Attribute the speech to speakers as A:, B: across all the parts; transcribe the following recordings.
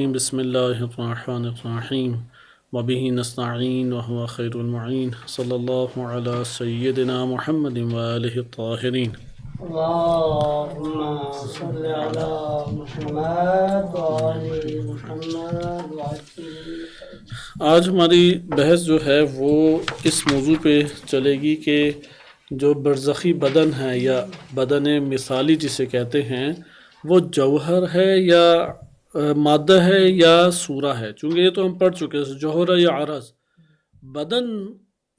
A: بسم اللہ الرحمن الرحیم وبہ نستعین وهو خیر المعین صلی اللہ علی سیدنا محمد وآلہ الطاہرین۔
B: اللهم صل على محمد وآل محمد وعجل۔
A: آج ہماری بحث جو ہے وہ اس موضوع پہ چلے گی کہ جو برزخی بدن ہے یا بدن مثالی جسے کہتے ہیں وہ جوہر ہے یا مادہ ہے یا صورہ ہے۔ چونکہ یہ تو ہم پڑھ چکے ہیں جوہر یا عرض۔ بدن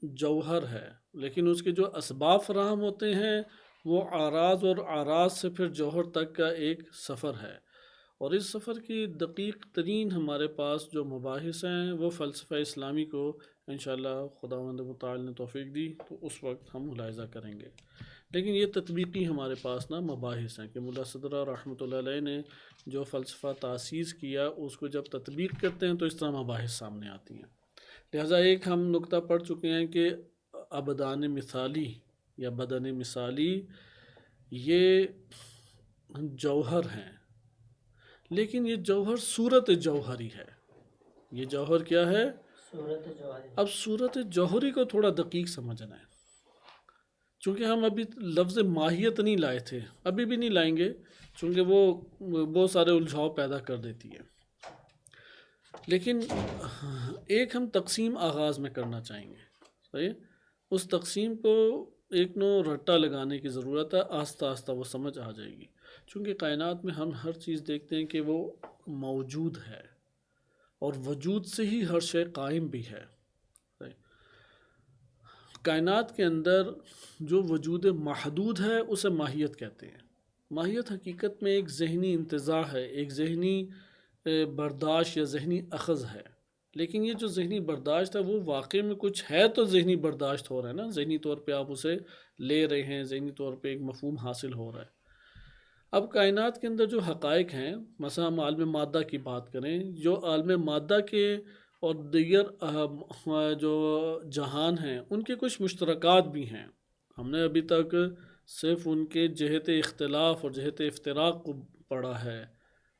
A: جوہر ہے لیکن اس کے جو اسباب فراہم ہوتے ہیں وہ اعراض اور اعراض سے پھر جوہر تک کا ایک سفر ہے، اور اس سفر کی دقیق ترین ہمارے پاس جو مباحث ہیں وہ فلسفہ اسلامی کو انشاءاللہ خداوند متعال نے توفیق دی تو اس وقت ہم ملاحظہ کریں گے۔ لیکن یہ تطبیقی ہمارے پاس مباحث ہیں کہ ملا صدرہ رحمۃ اللہ علیہ نے جو فلسفہ تاسیس کیا اس کو جب تطبیق کرتے ہیں تو اس طرح مباحث سامنے آتی ہیں۔ لہٰذا ایک ہم نقطہ پڑھ چکے ہیں کہ ابدان مثالی یا بدن مثالی یہ جوہر ہیں، لیکن یہ جوہر صورت جوہری ہے۔ یہ جوہر کیا ہے؟
B: صورت جوہری۔
A: اب صورت جوہری کو تھوڑا دقیق سمجھنا ہے، چونکہ ہم ابھی لفظ ماہیت نہیں لائے تھے، ابھی بھی نہیں لائیں گے چونکہ وہ بہت سارے الجھاؤ پیدا کر دیتی ہے۔ لیکن ایک ہم تقسیم آغاز میں کرنا چاہیں گے، صحیح؟ اس تقسیم کو ایک نو رٹا لگانے کی ضرورت ہے، آہستہ آہستہ وہ سمجھ آ جائے گی۔ چونکہ کائنات میں ہم ہر چیز دیکھتے ہیں کہ وہ موجود ہے، اور وجود سے ہی ہر شے قائم بھی ہے۔ کائنات کے اندر جو وجود محدود ہے اسے ماہیت کہتے ہیں۔ ماہیت حقیقت میں ایک ذہنی انتزاع ہے، ایک ذہنی برداشت یا ذہنی اخذ ہے، لیکن یہ جو ذہنی برداشت ہے وہ واقع میں کچھ ہے تو ذہنی برداشت ہو رہا ہے نا، ذہنی طور پہ آپ اسے لے رہے ہیں، ذہنی طور پہ ایک مفہوم حاصل ہو رہا ہے۔ اب کائنات کے اندر جو حقائق ہیں، مثلا ہم عالم مادہ کی بات کریں، جو عالم مادہ کے اور دیگر جو جہان ہیں ان کے کچھ مشترکات بھی ہیں۔ ہم نے ابھی تک صرف ان کے جہت اختلاف اور جہت افتراق کو پڑھا ہے،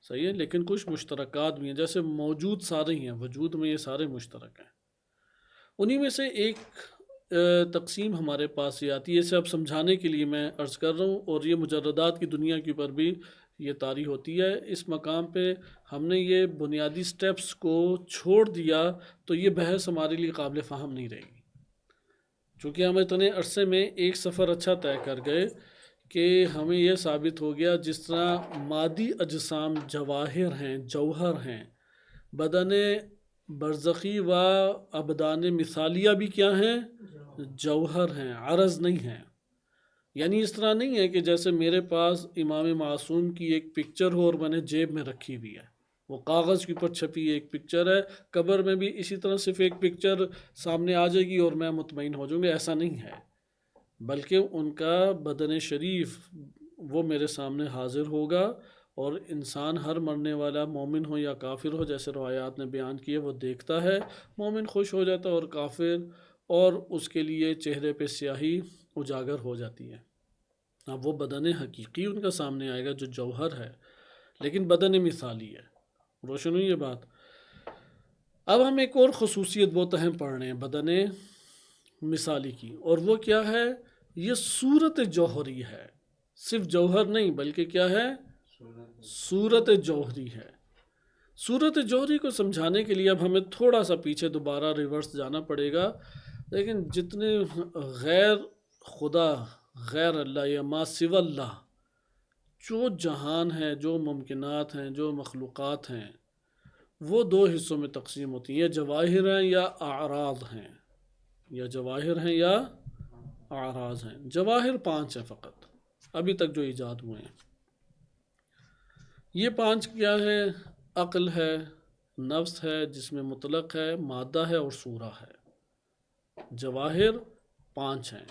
A: صحیح ہے، لیکن کچھ مشترکات بھی ہیں، جیسے موجود سارے ہی ہیں، وجود میں یہ سارے مشترک ہیں۔ انہی میں سے ایک تقسیم ہمارے پاس یہ آتی ہے، اسے اب سمجھانے کے لیے میں عرض کر رہا ہوں، اور یہ مجردات کی دنیا کے اوپر بھی یہ طاری ہوتی ہے۔ اس مقام پہ ہم نے یہ بنیادی سٹیپس کو چھوڑ دیا تو یہ بحث ہمارے لیے قابل فہم نہیں رہے گی، چونکہ ہم اتنے عرصے میں ایک سفر اچھا طے کر گئے کہ ہمیں یہ ثابت ہو گیا جس طرح مادی اجسام جواہر ہیں، جوہر ہیں، بدن برزخی و ابدان مثالیہ بھی کیا ہیں؟ جوہر ہیں، عرض نہیں ہیں۔ یعنی اس طرح نہیں ہے کہ جیسے میرے پاس امام معصوم کی ایک پکچر ہو اور میں نے جیب میں رکھی ہوئی ہے، وہ کاغذ کے اوپر چھپی ایک پکچر ہے، قبر میں بھی اسی طرح صرف ایک پکچر سامنے آ جائے گی اور میں مطمئن ہو جاؤں گا، ایسا نہیں ہے، بلکہ ان کا بدن شریف وہ میرے سامنے حاضر ہوگا، اور انسان ہر مرنے والا مومن ہو یا کافر ہو جیسے روایات نے بیان کیے وہ دیکھتا ہے، مومن خوش ہو جاتا ہے اور کافر، اور اس کے لیے چہرے پہ سیاہی اجاگر ہو جاتی ہے۔ اب وہ بدن حقیقی ان کا سامنے آئے گا جو جوہر ہے، لیکن بدن مثالی ہے۔ روشن ہوئی یہ بات؟ اب ہم ایک اور خصوصیت بہت اہم پڑھ رہے ہیں بدن مثالی کی، اور وہ کیا ہے؟ یہ صورت جوہری ہے، صرف جوہر نہیں بلکہ کیا ہے؟ صورت جوہری ہے۔ صورت جوہری کو سمجھانے کے لیے اب ہمیں تھوڑا سا پیچھے دوبارہ ریورس جانا پڑے گا، لیکن جتنے غیر خدا، غیر اللہ یا ما سوی اللہ جو جہان ہے، جو ممکنات ہیں، جو مخلوقات ہیں، وہ دو حصوں میں تقسیم ہوتی ہیں، یا جواہر ہیں یا اعراض ہیں، یا جواہر ہیں یا اعراض ہیں۔ جواہر 5 ہیں فقط ابھی تک جو ایجاد ہوئے ہیں۔ یہ 5 کیا ہے؟ عقل ہے، نفس ہے جس میں مطلق ہے، مادہ ہے اور صورہ ہے۔ جواہر 5 ہیں،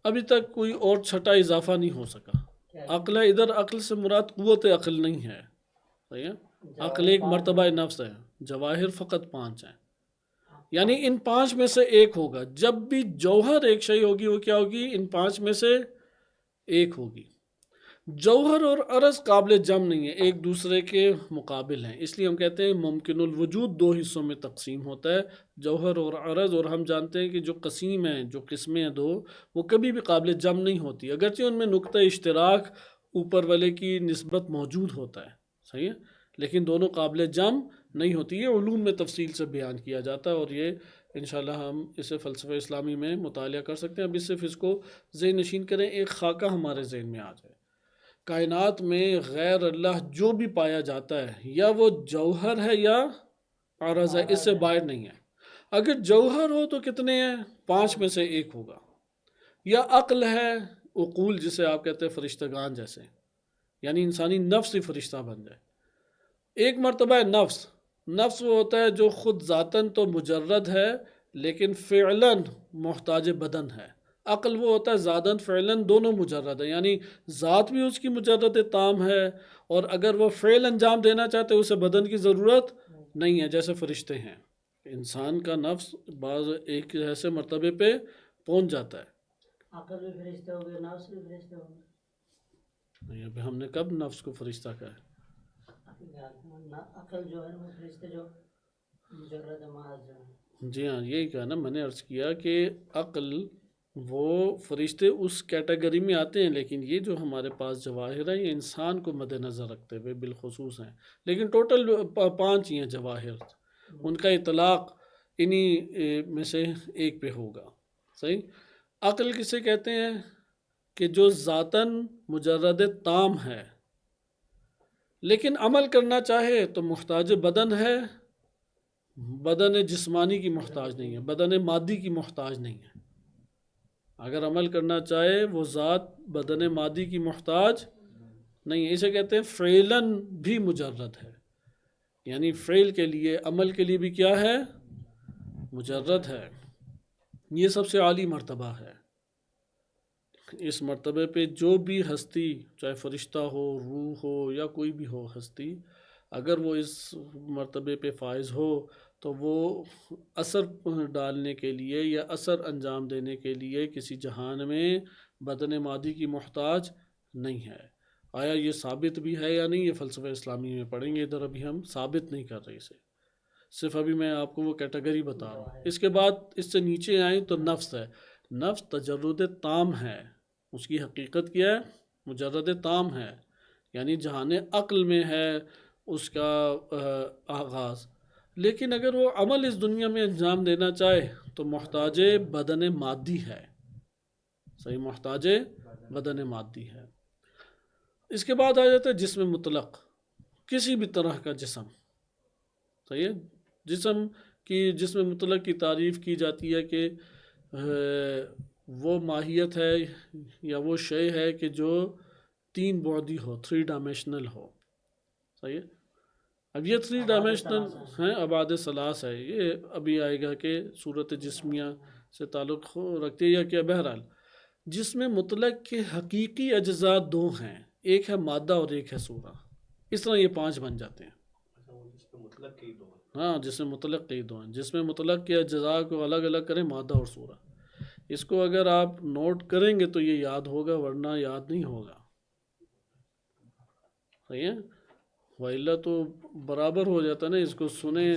A: ابھی تک کوئی اور چھٹا اضافہ نہیں ہو سکا۔ عقل ہے، ادھر عقل سے مراد قوت عقل نہیں ہے، صحیح ہے، عقل ایک مرتبہ نفس ہے، جواہر فقط 5 ہیں، یعنی ان 5 میں سے ایک ہوگا۔ جب بھی جوہر ایک شے ہوگی وہ کیا ہوگی؟ ان 5 میں سے ایک ہوگی۔ جوہر اور عرض قابل جم نہیں ہے، ایک دوسرے کے مقابل ہیں، اس لیے ہم کہتے ہیں ممکن الوجود دو حصوں میں تقسیم ہوتا ہے، جوہر اور عرض، اور ہم جانتے ہیں کہ جو قسیم ہیں، جو قسمیں ہیں دو، وہ کبھی بھی قابل جم نہیں ہوتی، اگرچہ ان میں نقطہ اشتراک اوپر والے کی نسبت موجود ہوتا ہے، صحیح ہے، لیکن دونوں قابل جم نہیں ہوتی، یہ علوم میں تفصیل سے بیان کیا جاتا ہے، اور یہ انشاءاللہ ہم اسے فلسفہ اسلامی میں مطالعہ کر سکتے ہیں۔ ابھی صرف اس کو ذہن نشین کریں، ایک خاکہ ہمارے ذہن میں آ جائے، کائنات میں غیر اللہ جو بھی پایا جاتا ہے یا وہ جوہر ہے یا عرض ہے، اس سے باہر نہیں ہے۔ اگر جوہر ہو تو کتنے ہیں؟ 5 میں سے ایک ہوگا، یا عقل ہے، عقول جسے آپ کہتے ہیں فرشتگان جیسے، یعنی انسانی نفس ہی فرشتہ بن جائے۔ ایک مرتبہ ہے نفس، نفس وہ ہوتا ہے جو خود ذاتاً تو مجرد ہے لیکن فعلاً محتاج بدن ہے۔ عقل وہ ہوتا ہے ذاتاً فعلاً دونوں مجرد ہے، یعنی ذات بھی اس کی مجرد تام ہے، اور اگر وہ فعل انجام دینا چاہتے اسے بدن کی ضرورت نہیں ہے، جیسے فرشتے ہیں۔ انسان کا نفس بعض ایک ایسے مرتبے پہ پہنچ جاتا ہے۔
B: عقل بھی فرشتے ہو گئے، نفس بھی فرشتے ہو گئے۔
A: نہیں، ابھی ہم نے کب نفس کو فرشتہ کہا ہے؟
B: عقل جو ہے وہ فرشتے جو مجرد محض ہے۔
A: جی ہاں، یہی کہا نا، میں نے عرض کیا کہ عقل وہ فرشتے اس کیٹیگری میں آتے ہیں، لیکن یہ جو ہمارے پاس جواہر ہیں یہ انسان کو مد نظر رکھتے ہوئے بالخصوص ہیں، لیکن ٹوٹل 5 ہی ہیں جواہر، ان کا اطلاق انہی میں سے ایک پہ ہوگا، صحیح۔ عقل کسے کہتے ہیں؟ کہ جو ذاتاً مجرد تام ہے لیکن عمل کرنا چاہے تو محتاج بدن ہے، بدن جسمانی کی محتاج نہیں ہے، بدن مادی کی محتاج نہیں ہے۔ اگر عمل کرنا چاہے وہ ذات بدن مادی کی محتاج نہیں ہے، اسے کہتے ہیں فعلاً بھی مجرد ہے، یعنی فعل کے لیے، عمل کے لیے بھی کیا ہے؟ مجرد ہے۔ یہ سب سے عالی مرتبہ ہے۔ اس مرتبے پہ جو بھی ہستی، چاہے فرشتہ ہو، روح ہو، یا کوئی بھی ہو ہستی، اگر وہ اس مرتبے پہ فائز ہو تو وہ اثر ڈالنے کے لیے یا اثر انجام دینے کے لیے کسی جہان میں بدن مادی کی محتاج نہیں ہے۔ آیا یہ ثابت بھی ہے یا نہیں، یہ فلسفہ اسلامی میں پڑھیں گے، ادھر ابھی ہم ثابت نہیں کر رہے اسے، صرف ابھی میں آپ کو وہ کیٹیگری بتا رہا ہوں۔ اس کے بعد اس سے نیچے آئیں تو نفس ہے۔ نفس تجرد تام ہے، اس کی حقیقت کیا ہے؟ مجرد تام ہے، یعنی جہان عقل میں ہے اس کا آغاز، لیکن اگر وہ عمل اس دنیا میں انجام دینا چاہے تو محتاج بدن مادی ہے، صحیح، محتاج بدن مادی ہے۔ اس کے بعد آ جاتا ہے جسم مطلق، کسی بھی طرح کا جسم، صحیح ہے۔ جسم مطلق کی تعریف کی جاتی ہے کہ وہ ماہیت ہے یا وہ شے ہے کہ جو 3 بعدی ہو، 3 ڈائمیشنل ہو، صحیح ہے۔ اب یہ 3 ڈائمیشنل ہیں، ابعاد ثلاث ہے، یہ ابھی آئے گا کہ صورت جسمیہ سے تعلق رکھتے یا کیا۔ بہرحال جسم مطلق کے حقیقی اجزاء 2 ہیں، ایک ہے مادہ اور ایک ہے صورہ، اس طرح یہ 5 بن جاتے ہیں۔ ہاں، جسم مطلق کے 2 ہیں، جسم مطلق کے اجزاء کو الگ الگ کریں، مادہ اور صورہ۔ اس کو اگر آپ نوٹ کریں گے تو یہ یاد ہوگا، ورنہ یاد نہیں ہوگا، صحیح ہے، وَإِلَّا تو برابر ہو جاتا نا، اس کو سنیں۔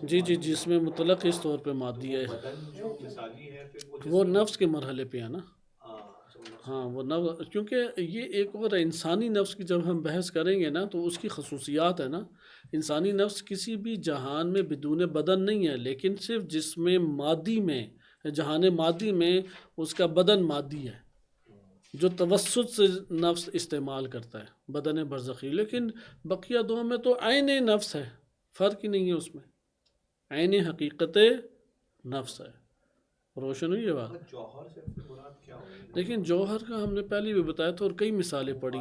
A: جی جی، جسم مطلق اس طور پہ مادی ہے، وہ نفس کے مرحلے پہ ہے نا، ہاں وہ نفس، کیونکہ یہ ایک اور انسانی نفس کی جب ہم بحث کریں گے نا تو اس کی خصوصیات ہے نا، انسانی نفس کسی بھی جہان میں بدون بدن نہیں ہے، لیکن صرف جسم مادی میں، جہان مادی میں اس کا بدن مادی ہے جو توسط سے نفس استعمال کرتا ہے، بدن برزخی، لیکن بقیہ 2 میں تو عین نفس ہے، فرق ہی نہیں ہے اس میں، عین حقیقت نفس ہے۔ روشن ہوئی یہ بات؟ لیکن جوہر کا ہم نے پہلے بھی بتایا تھا اور کئی مثالیں پڑھی،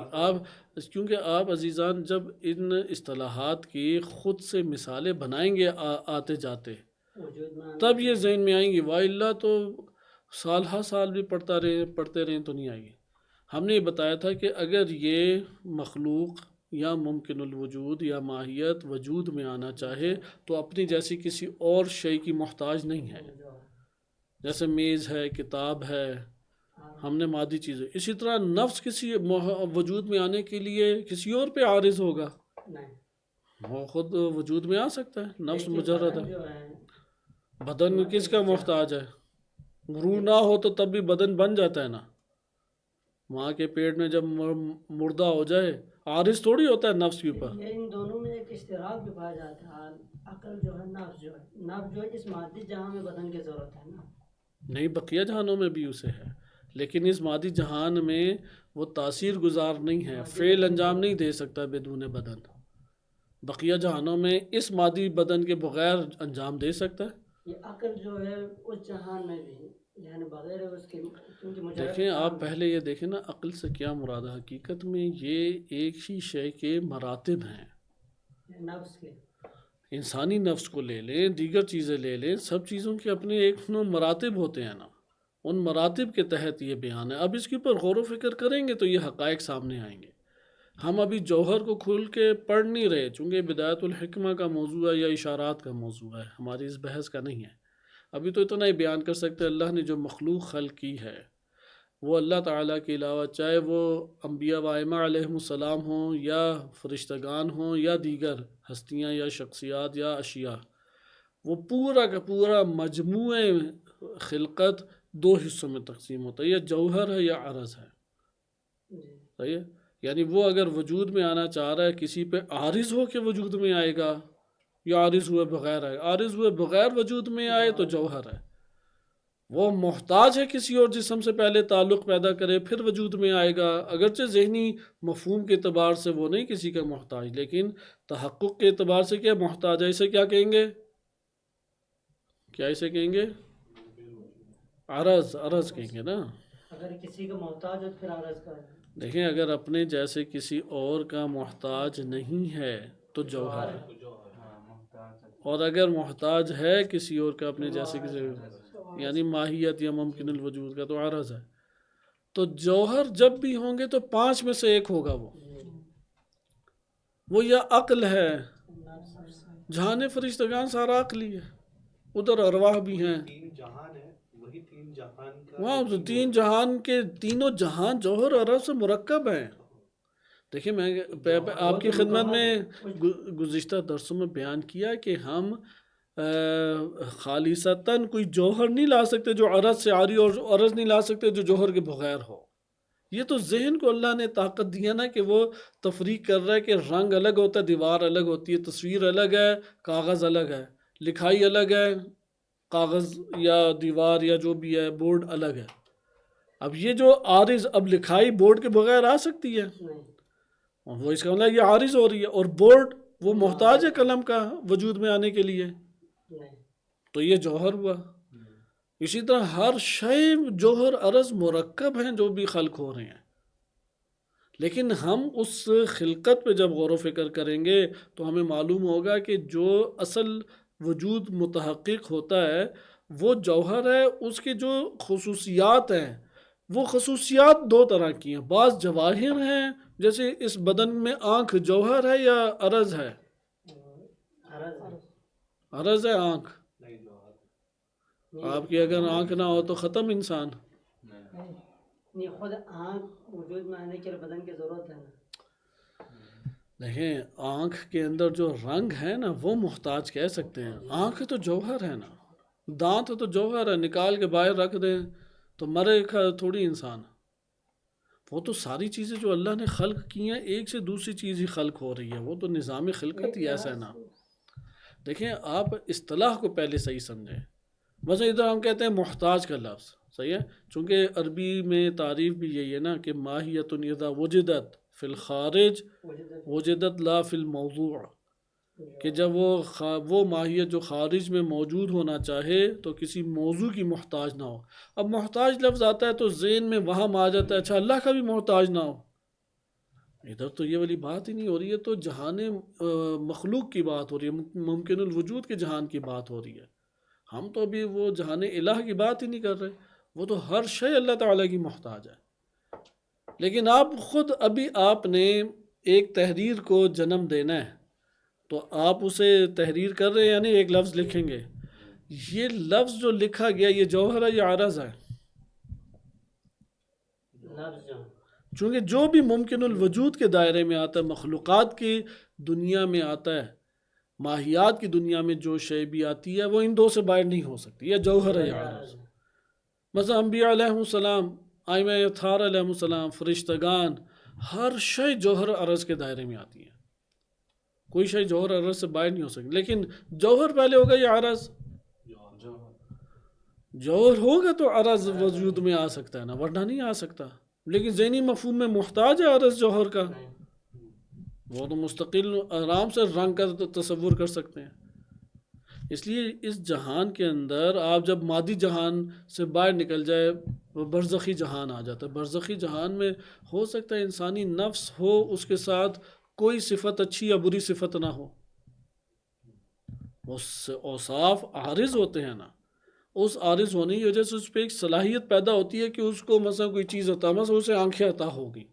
A: کیونکہ آپ عزیزان جب ان اصطلاحات کی خود سے مثالیں بنائیں گے آتے جاتے تب یہ ذہن میں آئیں گی، وَإِلَّا تو سال ہر سال بھی پڑھتے رہیں تو نہیں آئے گی۔ ہم نے یہ بتایا تھا کہ اگر یہ مخلوق یا ممکن الوجود یا ماہیت وجود میں آنا چاہے تو اپنی جیسی کسی اور شے کی محتاج نہیں ہے، جیسے میز ہے، کتاب ہے، ہم نے مادی چیزیں. اسی طرح نفس کسی وجود میں آنے کے لیے کسی اور پہ عارض ہوگا،
B: نہیں.
A: وہ خود وجود میں آ سکتا ہے. نفس
B: لیکن
A: مجرد
B: بدن
A: ہے.
B: جو ہے
A: بدن کس کا محتاج ہے؟ روح نہ ہو تو تب بھی بدن بن جاتا ہے نا. ماں کے پیٹ میں جب مردہ ہو جائے عارض تھوڑی ہوتا ہے نفس کے اوپر.
B: یہ ان دونوں میں ایک اشتراک بھی پایا جاتا ہے. عقل جو ہے، نفس جو ہے اس مادی جہاں میں بدن کی ضرورت ہے نا.
A: نہیں، بقیہ جہانوں میں بھی اسے ہے، لیکن اس مادی جہان میں وہ تاثیر گزار نہیں ہے، فعل انجام نہیں دے سکتا بدون بدن. بقیہ جہانوں میں اس مادی بدن کے بغیر انجام دے سکتا ہے.
B: یہ عقل جو ہے اس جہان میں بھی یعنی بغیر اس کے، کیونکہ مجرد
A: دیکھیں آپ پہلے یہ دیکھیں نا، عقل سے کیا مراد ہے. حقیقت میں یہ ایک ہی شے کے مراتب ہیں.
B: نفس کے
A: انسانی نفس کو لے لیں، دیگر چیزیں لے لیں، سب چیزوں کے اپنے ایک مراتب ہوتے ہیں نا. ان مراتب کے تحت یہ بیان ہے. اب اس کے اوپر غور و فکر کریں گے تو یہ حقائق سامنے آئیں گے. ہم ابھی جوہر کو کھول کے پڑھ نہیں رہے، چونکہ بدایت الحکمہ کا موضوع ہے یا اشارات کا موضوع ہے، ہماری اس بحث کا نہیں ہے. ابھی تو اتنا ہی بیان کر سکتے اللہ نے جو مخلوق خلق کی ہے وہ اللہ تعالیٰ کے علاوہ، چاہے وہ انبیاء و ائمہ علیہم السلام ہوں یا فرشتگان ہوں یا دیگر ہستیاں یا شخصیات یا اشیاء، وہ پورا کا پورا مجموعہ خلقت دو حصوں میں تقسیم ہوتا ہے، یا جوہر ہے یا عرض ہے. صحیح ہے؟ یعنی وہ اگر وجود میں آنا چاہ رہا ہے کسی پہ عارض ہو کے وجود میں آئے گا، یا عارض ہوئے بغیر آئے. عارض ہوئے بغیر وجود میں آئے تو جوہر ہے. وہ محتاج ہے کسی اور جسم سے پہلے تعلق پیدا کرے پھر وجود میں آئے گا. اگرچہ ذہنی مفہوم کے اعتبار سے وہ نہیں کسی کا محتاج، لیکن تحقق کے اعتبار سے کیا محتاج ہے. اسے کیا کہیں گے؟ کیا اسے کہیں گے؟ عرض کہیں گے نا.
B: اگر کسی کا محتاج ہو پھر عرض کا ہے.
A: دیکھیں اگر اپنے جیسے کسی اور کا محتاج نہیں ہے تو جوہر ہے، اور اگر محتاج ہے کسی اور کا اپنے جیسے کسی، یعنی ماہیت یا ممکن الوجود کا، تو عرض ہے. تو جوہر جب بھی ہوں گے تو پانچ میں سے ایک ہوگا. وہ یا عقل ہے، جہان فرشتگان سارا عقلی ہے، ادھر ارواح بھی ہیں. وہاں تین جہان کے تینوں جہان جوہر اور عرض سے مرکب ہیں. دیکھیں میں آپ کی خدمت میں گزشتہ درسوں میں بیان کیا کہ ہم خالصتاً کوئی جوہر نہیں لا سکتے جو عرض سے عاری، اور عرض نہیں لا سکتے جو جوہر کے بغیر ہو. یہ تو ذہن کو اللہ نے طاقت دیا نا کہ وہ تفریق کر رہا ہے کہ رنگ الگ ہوتا ہے، دیوار الگ ہوتی ہے، تصویر الگ ہے، کاغذ الگ ہے، لکھائی الگ ہے، کاغذ یا دیوار یا جو بھی ہے، بورڈ الگ ہے. اب یہ جو عارض، اب لکھائی بورڈ کے بغیر آ سکتی ہے؟ وہ اس کا مطلب یہ عارض ہو رہی ہے. اور بورڈ وہ محتاج ہے قلم کا وجود میں آنے کے لیے، تو یہ جوہر ہوا. اسی طرح ہر شے جوہر عرض مرکب ہیں جو بھی خلق ہو رہے ہیں. لیکن ہم اس خلقت پہ جب غور و فکر کریں گے تو ہمیں معلوم ہوگا کہ جو اصل وجود متحقق ہوتا ہے وہ جوہر ہے. اس کی جو خصوصیات ہیں وہ خصوصیات دو طرح کی ہیں. بعض جواہر ہیں، جیسے اس بدن میں آنکھ جوہر ہے یا عرض ہے؟ عرض ہے آنکھ. آپ کی اگر آنکھ نہ ہو تو ختم انسان.
B: خود آنکھ وجود میں آنے کے لیے بدن کی ضرورت ہے نا.
A: دیکھیں آنکھ کے اندر جو رنگ ہے نا وہ محتاج کہہ سکتے ہیں. آنکھ تو جوہر ہے نا. دانت تو جوہر ہے، نکال کے باہر رکھ دیں تو مرے تھوڑی انسان. وہ تو ساری چیزیں جو اللہ نے خلق کی ہیں ایک سے دوسری چیز ہی خلق ہو رہی ہے. وہ تو نظام خلقت ہی ایسا ہے نا. دیکھیں آپ اصطلاح کو پہلے صحیح سمجھیں. بس ادھر ہم کہتے ہیں محتاج کا لفظ، صحیح ہے، چونکہ عربی میں تعریف بھی یہی ہے نا کہ ماہیت اذا وجدت فی الخارج وجدت لا فی الموضوع، کہ جب وہ ماہیت جو خارج میں موجود ہونا چاہے تو کسی موضوع کی محتاج نہ ہو. اب محتاج لفظ آتا ہے تو ذہن میں وہم آ جاتا ہے اچھا اللہ کا بھی محتاج نہ ہو. ادھر تو یہ والی بات ہی نہیں ہو رہی ہے. تو جہان مخلوق کی بات ہو رہی ہے، ممکن الوجود کے جہان کی بات ہو رہی ہے. ہم تو ابھی وہ جہان الہ کی بات ہی نہیں کر رہے. وہ تو ہر شے اللہ تعالیٰ کی محتاج ہے. لیکن آپ خود ابھی آپ نے ایک تحریر کو جنم دینا ہے تو آپ اسے تحریر کر رہے ہیں، یعنی ایک لفظ لکھیں گے. یہ لفظ جو لکھا گیا یہ جوہر ہے یا عرض ہے؟
B: لفظ جو
A: چونکہ جو بھی ممکن الوجود کے دائرے میں آتا ہے، مخلوقات کی دنیا میں آتا ہے، ماہیات کی دنیا میں جو شے بھی آتی ہے وہ ان دو سے باہر نہیں ہو سکتی، یا جوہر ہے یا عرض۔ مثلا انبیاء علیہ السلام، آئمہ اطہار علیہ السلام، فرشتگان، ہر شے جوہر عرض کے دائرے میں آتی ہے، کوئی شے جوہر عرض سے باہر نہیں ہو سکتی۔ لیکن جوہر پہلے ہوگا یا عرض؟ جوہر ہوگا تو عرض وجود میں آ سکتا ہے نا، ورنہ نہیں آ سکتا۔ لیکن ذہنی مفہوم میں محتاج ہے عرض جوہر کا، وہ تو مستقل آرام سے رنگ کا تصور کر سکتے ہیں۔ اس لیے اس جہان کے اندر آپ جب مادی جہان سے باہر نکل جائے، وہ برزخی جہان آ جاتا ہے۔ برزخی جہان میں ہو سکتا ہے انسانی نفس ہو، اس کے ساتھ کوئی صفت اچھی یا بری صفت نہ ہو، اس سے اوصاف عارض ہوتے ہیں نا، اس عارض ہونے کی وجہ سے اس پہ ایک صلاحیت پیدا ہوتی ہے کہ اس کو مثلا کوئی چیز عطا، مثلا اسے آنکھیں عطا ہوگی۔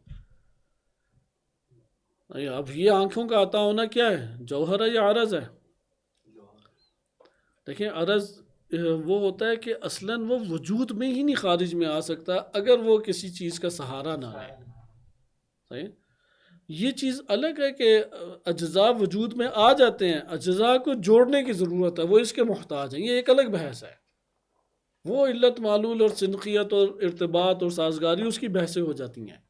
A: اب یہ آنکھوں کا عطا ہونا کیا ہے؟ جوہر ہے یا عرض ہے؟ دیکھیں عرض وہ ہوتا ہے کہ اصلاً وہ وجود میں ہی نہیں خارج میں آ سکتا اگر وہ کسی چیز کا سہارا نہ لے۔ صحیح؟ یہ چیز الگ ہے کہ اجزاء وجود میں آ جاتے ہیں، اجزاء کو جوڑنے کی ضرورت ہے، وہ اس کے محتاج ہیں، یہ ایک الگ بحث ہے۔ وہ علت معلول اور سنقیت اور ارتباط اور سازگاری اس کی بحثیں ہو جاتی ہیں۔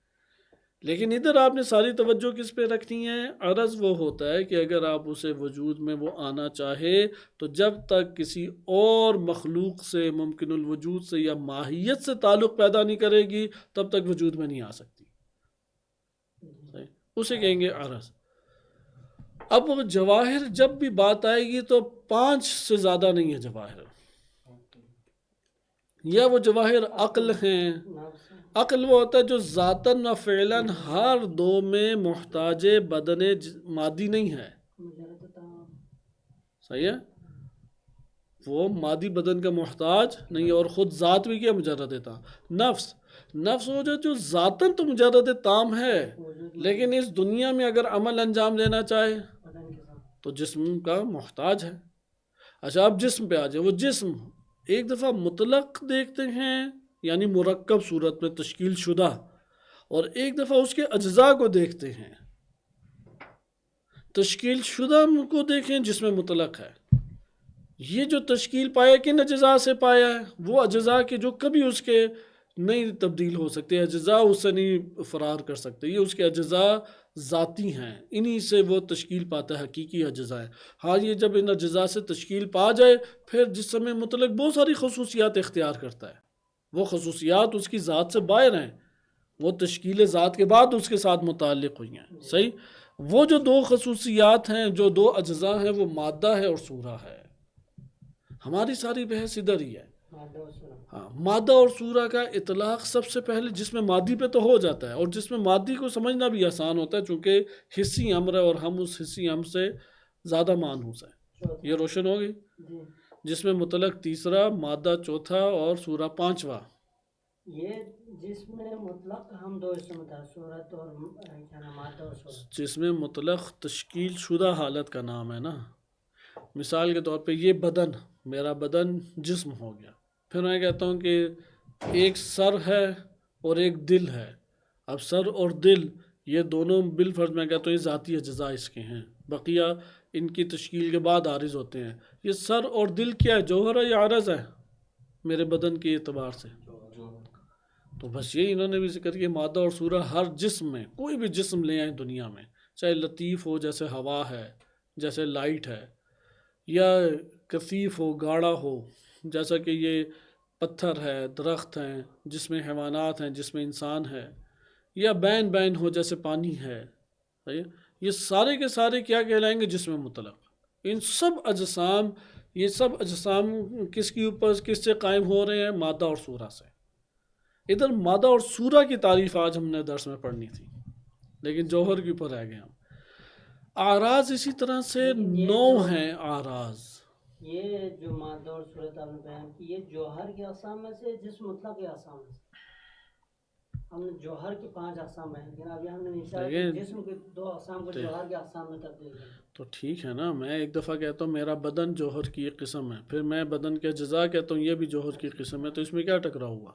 A: لیکن ادھر آپ نے ساری توجہ کس پہ رکھنی ہے؟ عرض وہ ہوتا ہے کہ اگر آپ اسے وجود میں وہ آنا چاہے تو جب تک کسی اور مخلوق سے، ممکن الوجود سے یا ماہیت سے تعلق پیدا نہیں کرے گی تب تک وجود میں نہیں آ سکتی، اسے کہیں گے عرض۔ اب وہ جواہر جب بھی بات آئے گی تو 5 سے زیادہ نہیں ہے جواہر، یا وہ جواہر عقل ہیں۔ عقل وہ ہوتا ہے جو ذاتاً و فعلاً ہر دو میں محتاج بدن مادی نہیں ہے، صحیح ہے؟ وہ مادی بدن کا محتاج نہیں ہے، اور خود ذات بھی کیا مجرد تام۔ نفس وہ جو ذاتاً تو مجرد تام ہے، لیکن اس دنیا میں اگر عمل انجام دینا چاہے تو جسم کا محتاج ہے۔ اچھا اب جسم پہ آ جائے، وہ جسم ایک دفعہ مطلق دیکھتے ہیں یعنی مرکب صورت میں تشکیل شدہ، اور ایک دفعہ اس کے اجزاء کو دیکھتے ہیں۔ تشکیل شدہ کو دیکھیں جس میں مطلق ہے، یہ جو تشکیل پایا کن اجزاء سے پایا ہے؟ وہ اجزاء کے جو کبھی اس کے نہیں تبدیل ہو سکتے، اجزاء اس سے نہیں فرار کر سکتے، یہ اس کے اجزاء ذاتی ہیں، انہی سے وہ تشکیل پاتا ہے، حقیقی اجزاء ہے۔ ہاں یہ جب ان اجزاء سے تشکیل پا جائے پھر جسم میں مطلق بہت ساری خصوصیات اختیار کرتا ہے، وہ خصوصیات اس کی ذات سے باہر ہیں، وہ تشکیل ذات کے بعد اس کے ساتھ متعلق ہوئی ہیں۔ صحیح؟ وہ جو 2 خصوصیات ہیں، جو 2 اجزاء ہیں، وہ مادہ ہے اور صورہ ہے۔ ہماری ساری بحث ادھر ہی ہے۔ ہاں، مادہ اور صورہ کا اطلاق سب سے پہلے جسم مادی پہ تو ہو جاتا ہے، اور جسم مادی کو سمجھنا بھی آسان ہوتا ہے چونکہ حصی امر ہے اور ہم اس حصی امر سے زیادہ مانوس ہے۔ یہ روشن ہوگی؟ جسم مطلق تیسرا، مادہ چوتھا اور صورہ پانچواں۔
B: یہ جسم مطلق ہم 2 حصوں میں تھا، صورت اور مادہ اور صورت۔
A: جسم مطلق تشکیل شدہ حالت کا نام ہے نا۔ مثال کے طور پہ یہ بدن، میرا بدن جسم ہو گیا، پھر میں کہتا ہوں کہ ایک سر ہے اور ایک دل ہے۔ اب سر اور دل یہ دونوں بالفرض میں کہتا ہوں یہ ذاتی اجزاء اس کے ہیں، بقیہ ان کی تشکیل کے بعد عارض ہوتے ہیں۔ یہ سر اور دل کیا ہے؟ جوہر ہے یا عرض ہے میرے بدن کے اعتبار سے؟ تو بس یہی انہوں نے بھی ذکر کیا، مادہ اور صورہ ہر جسم میں، کوئی بھی جسم لے آئیں دنیا میں، چاہے لطیف ہو جیسے ہوا ہے، جیسے لائٹ ہے، یا کثیف ہو، گاڑھا ہو جیسا کہ یہ پتھر ہے، درخت ہیں، جس میں حیوانات ہیں، جس میں انسان ہے، یا بین بین ہو جیسے پانی ہے، یہ سارے کے سارے کیا کہلائیں گے؟ جسم مطلق۔ ان سب اجسام، یہ سب اجسام کس کے اوپر، کس سے قائم ہو رہے ہیں؟ مادہ اور صورہ سے۔ ادھر مادہ اور صورہ کی تعریف آج ہم نے درس میں پڑھنی تھی، لیکن جوہر کے اوپر رہ گئے ہم۔ اعراض اسی طرح سے 9 ہیں اعراض۔
B: یہ جو مادہ اور صورت آپ نے بیان کی، یہ جوہر کے اقسام میں سے، جسم مطلق کے اقسام میں سے؟ ہم نے جوہر کی 5 اقسام بیان کی، ابھی ہم نے اشارہ
A: لیکن
B: جسم کے 2 اقسام کو جوہر کے اقسام میں تبدیل کیا۔
A: تو ٹھیک ہے نا، میں ایک دفعہ کہتا ہوں میرا بدن جوہر کی ایک قسم ہے، پھر میں بدن کے اجزاء کہتا ہوں یہ بھی جوہر کی قسم ہے، تو اس میں کیا ٹکراؤ ہوا؟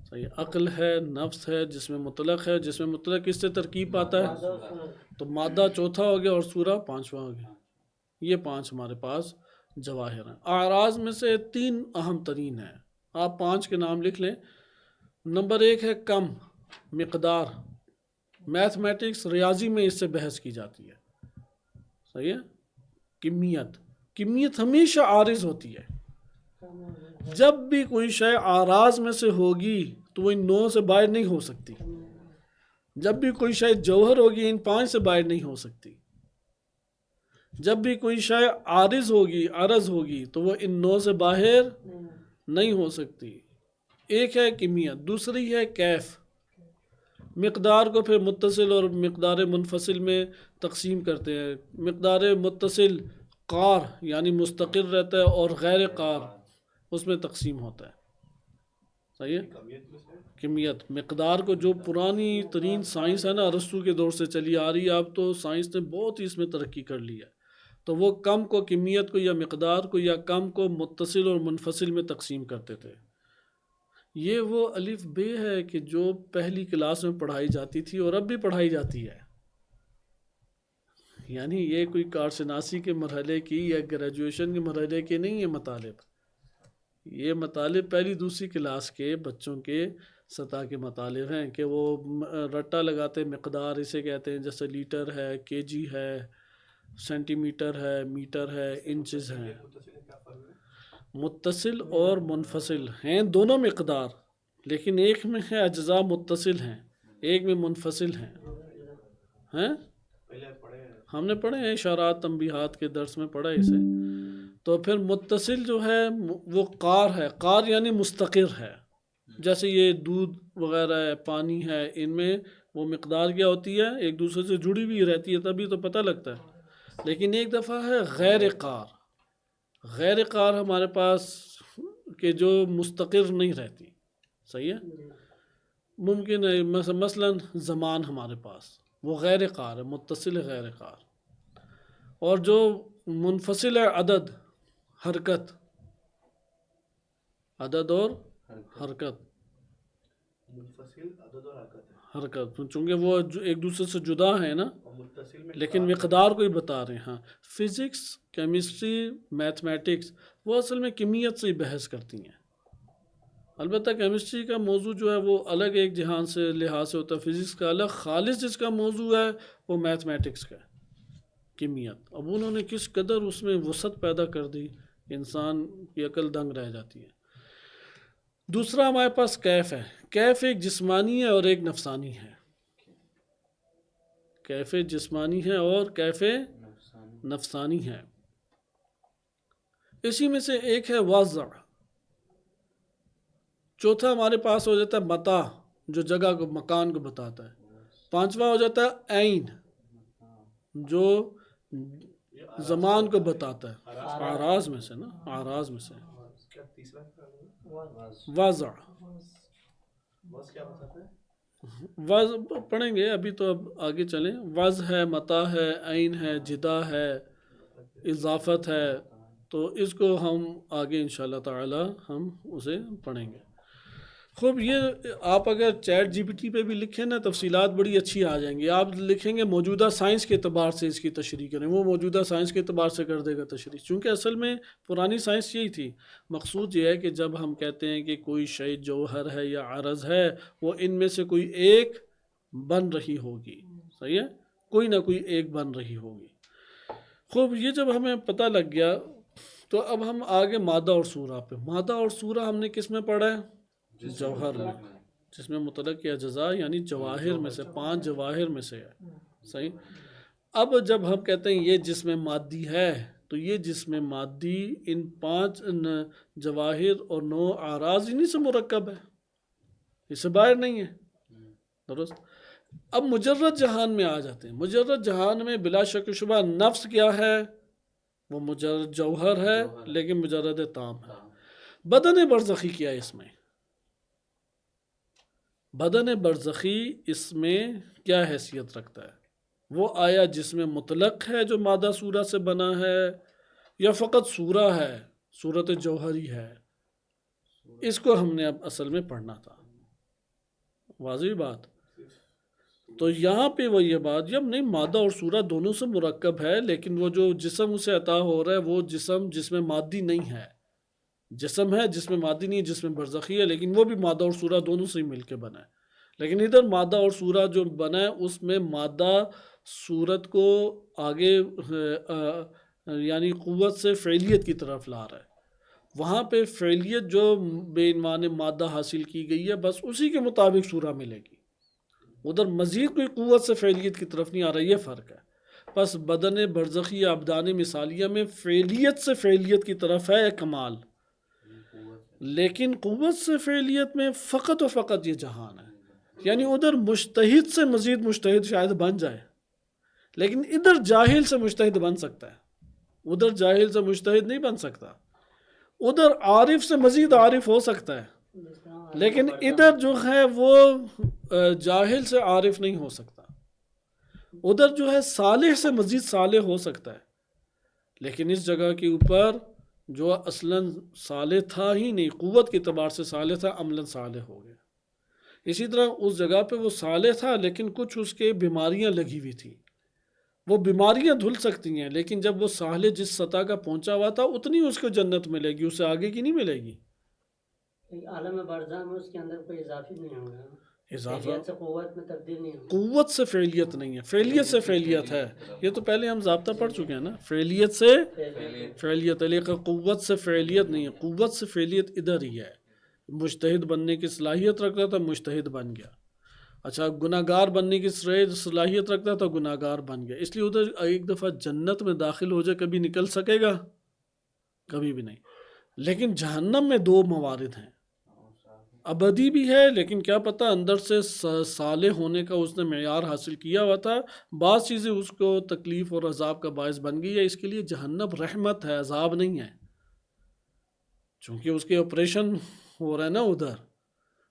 A: صحیح، عقل ہے، نفس ہے، جسم مطلق ہے، جسم مطلق کس سے ترکیب پاتا ہے؟
B: مادہ و صورت۔
A: تو مادہ چوتھا ہو گیا اور سورہ پانچواں ہو گیا، یہ 5 ہمارے پاس جواہر ہیں۔ اعراض میں سے 3 اہم ترین ہیں، آپ 5 کے نام لکھ لیں۔ نمبر 1 ہے کم، مقدار، میتھمیٹکس ریاضی میں اس سے بحث کی جاتی ہے، صحیح ہے۔ کمیت، کمیت ہمیشہ عارض ہوتی ہے، جب بھی کوئی شے اعراض میں سے ہوگی تو وہ ان 9 سے باہر نہیں ہو سکتی، جب بھی کوئی شے جوہر ہوگی ان 5 سے باہر نہیں ہو سکتی، جب بھی کوئی شے عارض ہوگی، عرض ہوگی تو وہ ان 9 سے باہر نہیں ہو سکتی۔ ایک ہے کمیت، دوسری ہے کیف۔ مقدار کو پھر متصل اور مقدار منفصل میں تقسیم کرتے ہیں۔ مقدار متصل قار یعنی مستقر رہتا ہے، اور غیر قار اس میں تقسیم ہوتا ہے، صحیح ہے۔ کمیت، مقدار کو جو پرانی ترین سائنس ہے نا، ارسطو کے دور سے چلی آ رہی ہے، اب تو سائنس نے بہت ہی اس میں ترقی کر لی ہے، تو وہ کم کو، کمیت کو یا مقدار کو یا کم کو متصل اور منفصل میں تقسیم کرتے تھے۔ یہ وہ الف بے ہے کہ جو پہلی کلاس میں پڑھائی جاتی تھی اور اب بھی پڑھائی جاتی ہے، یعنی یہ کوئی کارشناسی کے مرحلے کی یا گریجویشن کے مرحلے کے نہیں ہے مطالب، یہ مطالب پہلی دوسری کلاس کے بچوں کے سطح کے مطالب ہیں، کہ وہ رٹا لگاتے مقدار اسے کہتے ہیں، جیسے لیٹر ہے، کے جی ہے، سینٹی میٹر ہے، میٹر ہے، انچز ہیں۔ متصل اور منفصل ہیں دونوں مقدار، لیکن ایک میں ہے اجزاء متصل ہیں، ایک میں منفصل ہیں۔ ہم نے پڑھے ہیں اشارات تنبیہات کے درس میں پڑھا اسے۔ تو پھر متصل جو ہے وہ قار ہے، قار یعنی مستقر ہے، جیسے یہ دودھ وغیرہ ہے، پانی ہے، ان میں وہ مقدار کیا ہوتی ہے، ایک دوسرے سے جڑی ہوئی رہتی ہے، تبھی تو پتہ لگتا ہے۔ لیکن ایک دفعہ ہے غیر قار، غیر قار ہمارے پاس کہ جو مستقر نہیں رہتی، صحیح ہے۔ ممکن ہے مثلا زمان ہمارے پاس وہ غیر قار ہے، متصل ہے، غیر قار۔ اور جو منفصل ہے عدد، حرکت، عدد اور حرکت،
C: منفصل عدد اور حرکت ہے،
A: حرکت چونکہ وہ ایک دوسرے سے جدا ہیں نا، لیکن مقدار کو ہی بتا رہے ہیں۔ ہاں، فزکس، کیمسٹری، میتھمیٹکس وہ اصل میں کمیت سے ہی بحث کرتی ہیں۔ البتہ کیمسٹری کا موضوع جو ہے وہ الگ ایک جہان سے لحاظ سے ہوتا ہے، فزکس کا الگ، خالص جس کا موضوع ہے وہ میتھمیٹکس کا ہے، کمیت۔ اب انہوں نے کس قدر اس میں وسعت پیدا کر دی، انسان کی عقل دنگ رہ جاتی ہے۔ دوسرا ہمارے پاس کیف ہے، کیف ایک جسمانی ہے اور ایک نفسانی ہے، کیف جسمانی ہے اور کیف نفسانی ہے۔ اسی میں سے ایک ہے وضع، چوتھا ہمارے پاس ہو جاتا ہے متاع جو جگہ کو، مکان کو بتاتا ہے، پانچواں ہو جاتا ہے عین جو زمان کو بتاتا ہے، اعراض میں سے نا، اعراض میں سے وضع۔ وضع پڑھیں گے ابھی، تو اب آگے چلیں۔ وضع ہے، متاع ہے، عین ہے، جدا ہے، اضافت ہے، تو اس کو ہم آگے انشاءاللہ تعالی ہم اسے پڑھیں گے۔ خوب، یہ آپ اگر چیٹ جی پی ٹی پہ بھی لکھیں نا، تفصیلات بڑی اچھی آ جائیں گی۔ آپ لکھیں گے موجودہ سائنس کے اعتبار سے اس کی تشریح کریں، وہ موجودہ سائنس کے اعتبار سے کر دے گا تشریح، چونکہ اصل میں پرانی سائنس یہی تھی۔ مقصود یہ ہے کہ جب ہم کہتے ہیں کہ کوئی شے جوہر ہے یا عرض ہے، وہ ان میں سے کوئی ایک بن رہی ہوگی، صحیح ہے، کوئی نہ کوئی ایک بن رہی ہوگی۔ خوب، یہ جب ہمیں پتہ لگ گیا تو اب ہم آگے مادہ اور صورہ پہ۔ مادہ اور صورہ ہم نے کس میں پڑھا ہے؟ جوہر میں، جس میں مطلق کی اجزاء یعنی جواہر میں سے، 5 جواہر میں سے ہے، صحیح۔ اب جب ہم کہتے ہیں یہ جسم مادی ہے، تو یہ جسم مادی ان 5 جواہر اور 9 اعراض انہی سے مرکب ہے، اس سے باہر نہیں ہے، درست۔ اب مجرد جہان میں آ جاتے ہیں۔ مجرد جہان میں بلا شک و شبہ نفس کیا ہے؟ وہ مجرد جوہر ہے، لیکن مجرد تام ہے۔ بدن برزخی کیا ہے اس میں؟ بدن برزخی اس میں کیا حیثیت رکھتا ہے؟ وہ آیا جسم مطلق ہے جو مادہ سورہ سے بنا ہے، یا فقط سورہ ہے، صورت جوہری ہے؟ اس کو ہم نے اب اصل میں پڑھنا تھا، واضح بات۔ تو یہاں پہ وہ یہ بات جب نہیں، مادہ اور سورہ دونوں سے مرکب ہے، لیکن وہ جو جسم اسے عطا ہو رہا ہے وہ جسم مادی نہیں ہے، جسم ہے جسم مادی نہیں، جسم برزخی ہے، لیکن وہ بھی مادہ اور سورہ دونوں سے ہی مل کے بنا ہے۔ لیکن ادھر مادہ اور سورہ جو بنا ہے اس میں مادہ صورت کو آگے یعنی قوت سے فعلیت کی طرف لا رہا ہے، وہاں پہ فعلیت جو بے عنوان مادہ حاصل کی گئی ہے بس اسی کے مطابق سورہ ملے گی، ادھر مزید کوئی قوت سے فعلیت کی طرف نہیں آ رہا، یہ فرق ہے۔ بس بدن برزخی یا ابدان مثالیہ میں فعلیت سے فعلیت کی طرف ہے کمال، لیکن قوت سے فعلیت میں فقط و فقط یہ جہان ہے، یعنی ادھر مجتہد سے مزید مجتہد شاید بن جائے، لیکن ادھر جاہل سے مجتہد بن سکتا ہے، ادھر جاہل سے مجتہد نہیں بن سکتا، ادھر عارف سے مزید عارف ہو سکتا ہے، لیکن ادھر جو ہے وہ جاہل سے عارف نہیں ہو سکتا، ادھر جو ہے صالح سے مزید صالح ہو سکتا ہے، لیکن اس جگہ کے اوپر جو اصلاً صالح تھا ہی نہیں، قوت کے اعتبار سے صالح تھا، عملاً صالح ہو گیا۔ اسی طرح اس جگہ پہ وہ صالح تھا لیکن کچھ اس کے بیماریاں لگی ہوئی تھیں، وہ بیماریاں دھل سکتی ہیں، لیکن جب وہ صالح جس سطح کا پہنچا ہوا تھا اتنی اس کو جنت ملے گی، اس سے آگے کی نہیں ملے گی۔
B: عالم برزخ میں اس کے اندر کوئی اضافی نہیں ہوگا،
A: اضافہ
B: فعلیت سے قوت میں تبدیل نہیں ہوگا،
A: قوت سے فعلیت نہیں ہے، فعلیت سے فعلیت ہے، یہ تو پہلے ہم ضابطہ پڑھ چکے ہیں نا، فعلیت سے فعلیت ہے، لیکن قوت سے فعلیت نہیں ہے، قوت سے فعلیت ادھر ہی ہے، مجتہد بننے کی صلاحیت رکھتا تھا مجتہد بن گیا، اچھا گناہ گار بننے کی صلاحیت رکھتا تھا گناہ گار بن گیا، اس لیے ادھر ایک دفعہ جنت میں داخل ہو جائے کبھی نکل سکے گا؟ کبھی بھی نہیں۔ لیکن جہنم میں دو موارد ہیں، ابدی بھی ہے، لیکن کیا پتہ اندر سے صالح ہونے کا اس نے معیار حاصل کیا ہوا تھا، بعض چیزیں اس کو تکلیف اور عذاب کا باعث بن گئی ہے، اس کے لیے جہنم رحمت ہے، عذاب نہیں ہے، چونکہ اس کے آپریشن ہو رہا ہے نا ادھر،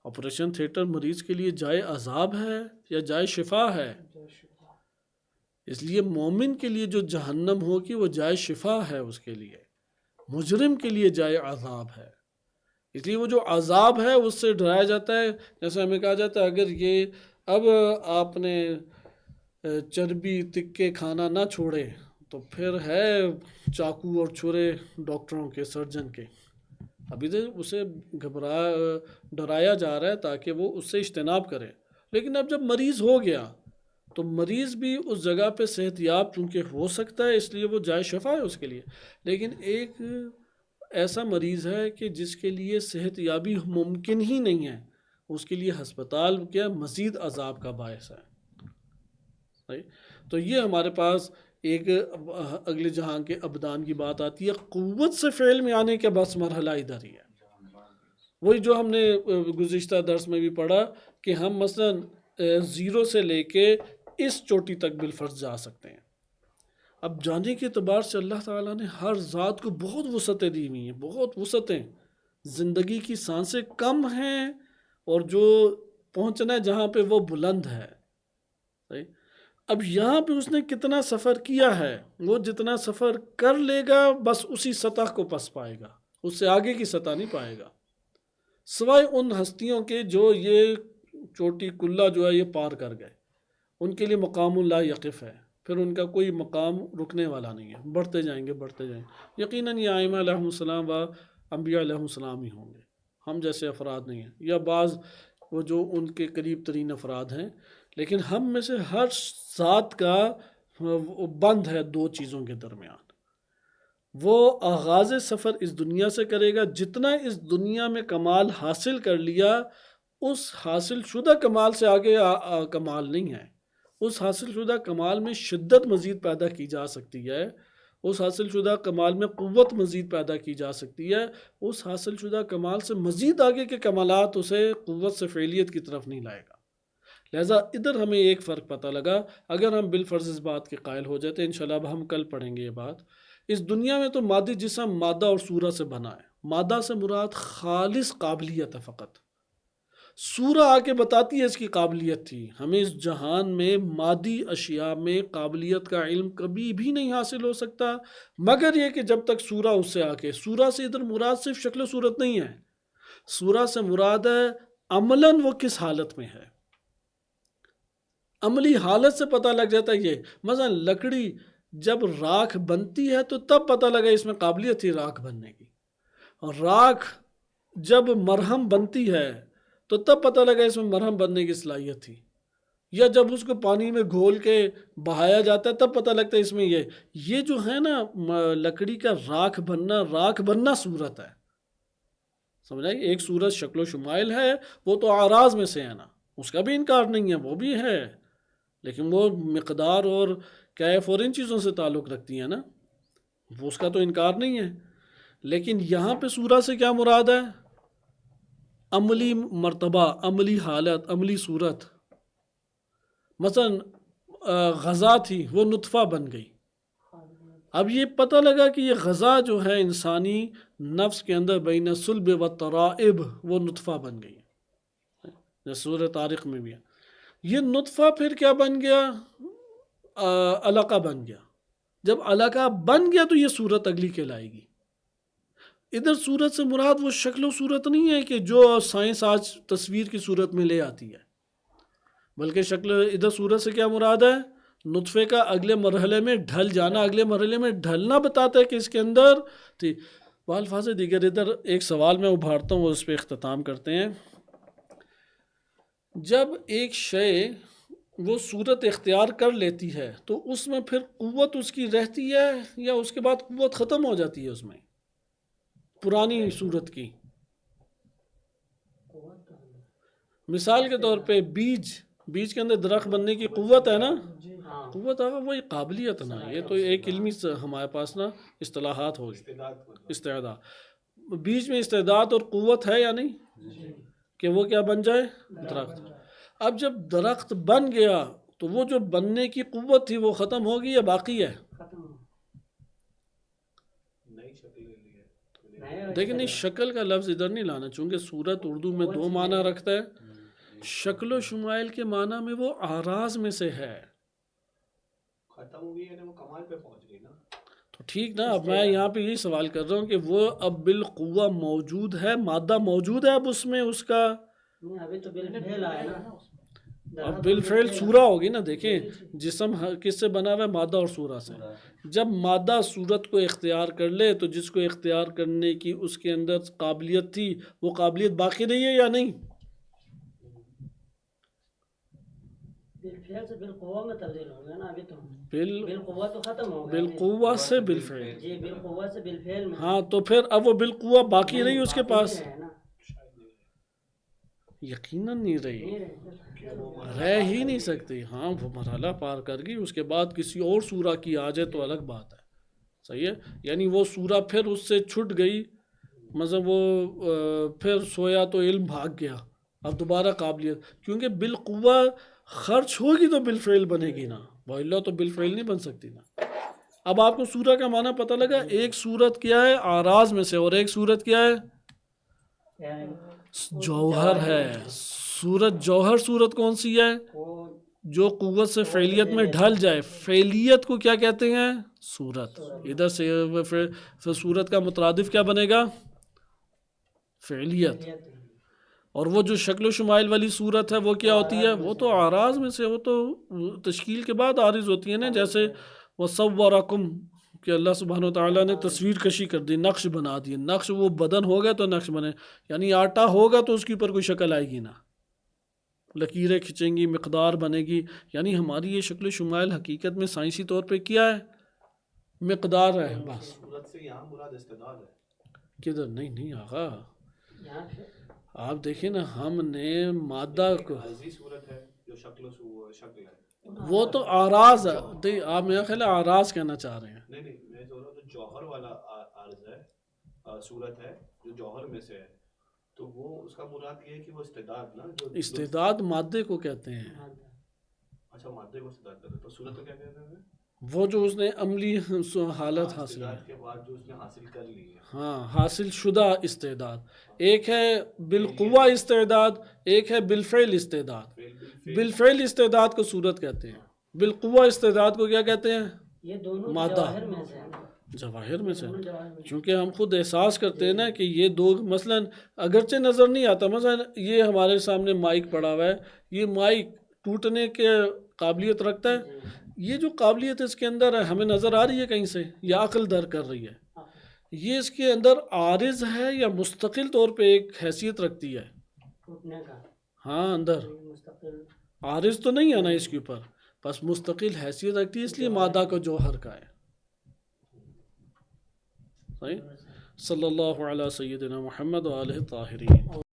A: آپریشن تھیٹر مریض کے لیے جائے عذاب ہے یا جائے شفا ہے، اس لیے مومن کے لیے جو جہنم ہوگی وہ جائے شفا ہے، اس کے لیے مجرم کے لیے جائے عذاب ہے، اس لیے وہ جو عذاب ہے اس سے ڈرایا جاتا ہے، جیسے ہمیں کہا جاتا ہے اگر یہ اب آپ نے چربی تکے کھانا نہ چھوڑے تو پھر ہے چاقو اور چھرے ڈاکٹروں کے، سرجن کے، ابھی تو اسے ڈرایا جا رہا ہے تاکہ وہ اس سے اجتناب کرے، لیکن اب جب مریض ہو گیا تو مریض بھی اس جگہ پہ صحت یاب چونکہ ہو سکتا ہے، اس لیے وہ جائے شفا ہے اس کے لیے، لیکن ایک ایسا مریض ہے کہ جس کے لیے صحت یابی ممکن ہی نہیں ہے، اس کے لیے ہسپتال کیا مزید عذاب کا باعث ہے۔ تو یہ ہمارے پاس ایک اگلے جہاں کے ابدان کی بات آتی ہے، قوت سے فعل میں آنے کے بس مرحلہ ادھر ہی ہے، وہی جو ہم نے گزشتہ درس میں بھی پڑھا کہ ہم مثلا زیرو سے لے کے اس چوٹی تک بالفرض جا سکتے ہیں، اب جانے کے اعتبار سے اللہ تعالیٰ نے ہر ذات کو بہت وسعتیں دی ہوئی ہیں، بہت وسعتیں، زندگی کی سانسیں کم ہیں اور جو پہنچنا ہے جہاں پہ وہ بلند ہے، اب یہاں پہ اس نے کتنا سفر کیا ہے، وہ جتنا سفر کر لے گا بس اسی سطح کو پس پائے گا، اس سے آگے کی سطح نہیں پائے گا، سوائے ان ہستیوں کے جو یہ چوٹی کلہ جو ہے یہ پار کر گئے، ان کے لیے مقام لا یقف ہے، پھر ان کا کوئی مقام رکنے والا نہیں ہے، بڑھتے جائیں گے بڑھتے جائیں گے، یقیناً یہ ائمہ علیہ السلام و انبیاء علیہ السلام ہی ہوں گے، ہم جیسے افراد نہیں ہیں، یا بعض وہ جو ان کے قریب ترین افراد ہیں، لیکن ہم میں سے ہر ذات کا بند ہے دو چیزوں کے درمیان، وہ آغاز سفر اس دنیا سے کرے گا، جتنا اس دنیا میں کمال حاصل کر لیا اس حاصل شدہ کمال سے آگے کمال نہیں ہے، اس حاصل شدہ کمال میں شدت مزید پیدا کی جا سکتی ہے، اس حاصل شدہ کمال میں قوت مزید پیدا کی جا سکتی ہے، اس حاصل شدہ کمال سے مزید آگے کے کمالات اسے قوت سے فعلیت کی طرف نہیں لائے گا، لہٰذا ادھر ہمیں ایک فرق پتہ لگا، اگر ہم بالفرض اس بات کے قائل ہو جاتے ہیں انشاءاللہ اب ہم کل پڑھیں گے یہ بات، اس دنیا میں تو مادی جسم مادہ اور صورت سے بنا ہے، مادہ سے مراد خالص قابلیت ہے فقط، سورہ آ کے بتاتی ہے اس کی قابلیت تھی. ہمیں اس جہان میں مادی اشیاء میں قابلیت کا علم کبھی بھی نہیں حاصل ہو سکتا مگر یہ کہ جب تک سورہ اس سے آ کے. سورہ سے ادھر مراد صرف شکل و صورت نہیں ہے، سورہ سے مراد ہے عملاً وہ کس حالت میں ہے. عملی حالت سے پتہ لگ جاتا ہے. یہ مثلا لکڑی جب راکھ بنتی ہے تو تب پتہ لگا اس میں قابلیت تھی راکھ بننے کی، اور راکھ جب مرہم بنتی ہے تو تب پتہ لگا اس میں مرہم بننے کی صلاحیت تھی، یا جب اس کو پانی میں گھول کے بہایا جاتا ہے تب پتہ لگتا ہے اس میں یہ جو ہے نا لکڑی کا راکھ بننا صورت ہے. سمجھا؟ ایک صورت شکل و شمائل ہے، وہ تو اعراض میں سے ہے نا، اس کا بھی انکار نہیں ہے، وہ بھی ہے، لیکن وہ مقدار اور کیف اور ان چیزوں سے تعلق رکھتی ہیں نا، وہ اس کا تو انکار نہیں ہے. لیکن یہاں پہ سورہ سے کیا مراد ہے؟ عملی مرتبہ، عملی حالت، عملی صورت. مثلا غذا تھی، وہ نطفہ بن گئی. اب یہ پتہ لگا کہ یہ غذا جو ہے انسانی نفس کے اندر بین صلب و ترائب، وہ نطفہ بن گئی، جیسے سورہ طارق میں بھی ہے. یہ نطفہ پھر کیا بن گیا؟ علقہ بن گیا. جب علقہ بن گیا تو یہ صورت اگلی کہلائے گی. ادھر صورت سے مراد وہ شکل و صورت نہیں ہے کہ جو سائنس آج تصویر کی صورت میں لے آتی ہے، بلکہ ادھر صورت سے کیا مراد ہے؟ نطفے کا اگلے مرحلے میں ڈھل جانا، اگلے مرحلے میں ڈھلنا بتاتا ہے کہ اس کے اندر تھی. والفاظ دیگر ادھر ایک سوال میں ابھارتا ہوں اور اس پہ اختتام کرتے ہیں. جب ایک شے وہ صورت اختیار کر لیتی ہے تو اس میں پھر قوت اس کی رہتی ہے یا اس کے بعد قوت ختم ہو جاتی ہے اس میں پرانی صورت کی؟ مثال کے طور پہ بیج کے اندر درخت بننے کی قوت ہے نا، قوت ہے وہی قابلیت نا. یہ تو ایک علمی ہمارے پاس نا اصطلاحات ہو گئی. استعداد، بیج میں استعداد اور قوت ہے یا نہیں کہ وہ کیا بن جائے؟ درخت. اب جب درخت بن گیا تو وہ جو بننے کی قوت تھی وہ ختم ہوگی یا باقی ہے؟ دیکھیں نہیں، شکل کا لفظ ادھر نہیں لانا، چونکہ صورت اردو میں دو معنی رکھتا ہے. شکل و شمائل کے معنی میں وہ اعراض میں سے ہے.
C: ختم ہو گئی یعنی وہ کمال پہ پہنچ گئی نا.
A: تو ٹھیک نا، اب میں یہاں پہ یہی سوال کر رہا ہوں کہ وہ اب بالقوہ موجود ہے، مادہ موجود ہے اب اس میں اس کا.
B: ابھی تو بالفعل آیا نا.
A: اب بالفعل صورہ ہوگی نا. دیکھیں جسم کس سے بنا ہوا ہے؟ مادہ اور صورہ سے. جب مادہ صورت کو اختیار کر لے تو جس کو اختیار کرنے کی اس کے اندر قابلیت تھی وہ قابلیت باقی رہی ہے یا نہیں؟
B: بالفعل سے بالقوہ میں تبدیل ہو گیا نا. ابھی تو
A: بالقوہ
B: تو ختم ہو گیا.
A: بالقوہ سے بالفعل.
B: جی بالقوہ سے بالفعل میں.
A: ہاں تو پھر اب وہ بالقوہ باقی رہی اس کے پاس؟ یقیناً نہیں رہی، رہ ہی نہیں سکتی. ہاں وہ مرحلہ پار کر گئی، اس کے بعد کسی اور سورہ کی آ جائے تو الگ بات ہے. صحیح ہے، یعنی وہ سورہ پھر اس سے چھٹ گئی، مطلب وہ پھر سویا تو علم بھاگ گیا، اب دوبارہ قابلیت. کیونکہ بالقوہ خرچ ہوگی تو بالفعل بنے گی نا، والا تو بالفعل نہیں بن سکتی نا. اب آپ کو سورہ کا معنی پتہ لگا. ایک صورت کیا ہے؟ اعراض میں سے. اور ایک صورت کیا ہے؟ جوہر ہے. صورت جوہر صورت کون سی ہے؟ جو قوت سے فعلیت میں ڈھل جائے. فعلیت کو کیا کہتے ہیں؟ صورت. ادھر سے پھر صورت کا مترادف کیا بنے گا؟ فعلیت. اور وہ جو شکل و شمائل والی صورت ہے وہ کیا ہوتی ہے؟ وہ تو اعراض میں سے، وہ تو تشکیل کے بعد عارض ہوتی ہے نا. جیسے وَصَوَّرَكُمْ کہ اللہ سبحانہ وتعالیٰ نے تصویر کشی کر دی، نقش بنا دی. نقش وہ بدن ہوگا تو نقش بنے، یعنی آٹا ہوگا تو اس کے اوپر کوئی شکل آئے گی نا، لکیریں کھنچیں گی، مقدار بنے گی. یعنی ہماری یہ شکل و شمائل حقیقت میں سائنسی طور پہ کیا ہے؟ مقدار ہے بس.
C: صورت سے یہاں مراد استعداد ہے.
A: کدھر؟ نہیں آقا، آپ دیکھیں نا، ہم نے مادہ کو،
C: عرضی صورت ہے جو شکل ہے،
A: وہ تو اعراض ہے. آپ میرا خیال ہے اعراض کہنا چاہ رہے ہیں.
C: نہیں میں جو رہا ہوں جو جوہر والا عرض ہے، صورت ہے جو جوہر میں سے ہے، تو وہ اس کا مراد یہ ہے کہ وہ استعداد نا، جو
A: استعداد مادے کو کہتے ہیں.
C: اچھا مادے کو استعداد کہتے ہیں، تو صورت کو کیا کہتے ہیں؟
A: وہ جو اس نے عملی حالت حاصل ہے،
C: استعداد کے بعد جو اس نے حاصل کر لی ہے.
A: ہاں حاصل شدہ استعداد. ایک ہے بالقوہ استعداد، ایک ہے بالفعل استعداد. بالفعل استعداد کو صورت کہتے ہیں، بالقوہ استعداد کو کیا کہتے ہیں؟
B: یہ دونوں
A: مادہ.
B: جواہر میں سے ہیں.
A: جواہر میں سے.
B: دونوں جواہر میں سے.
A: چونکہ ہم خود احساس کرتے ہیں نا کہ یہ دو، مثلا اگرچہ نظر نہیں آتا، مثلا یہ ہمارے سامنے مائک پڑا ہوا ہے، یہ مائک ٹوٹنے کے قابلیت رکھتا ہے. یہ جو قابلیت اس کے اندر ہے ہمیں نظر آ رہی ہے کہیں سے یا عقل در کر رہی ہے؟ یہ اس کے اندر عارض ہے یا مستقل طور پہ ایک حیثیت رکھتی ہے؟
B: ٹوٹنے کا
A: ہاں اندر
B: مستقل
A: عارض تو نہیں ہے نا اس کے اوپر، بس مستقل حیثیت رکھتی ہے، اس لیے مادہ کو جوہر کا ہے. صحیح. صلی اللہ علیہ سیدنا محمد و آلہ الطاہرین.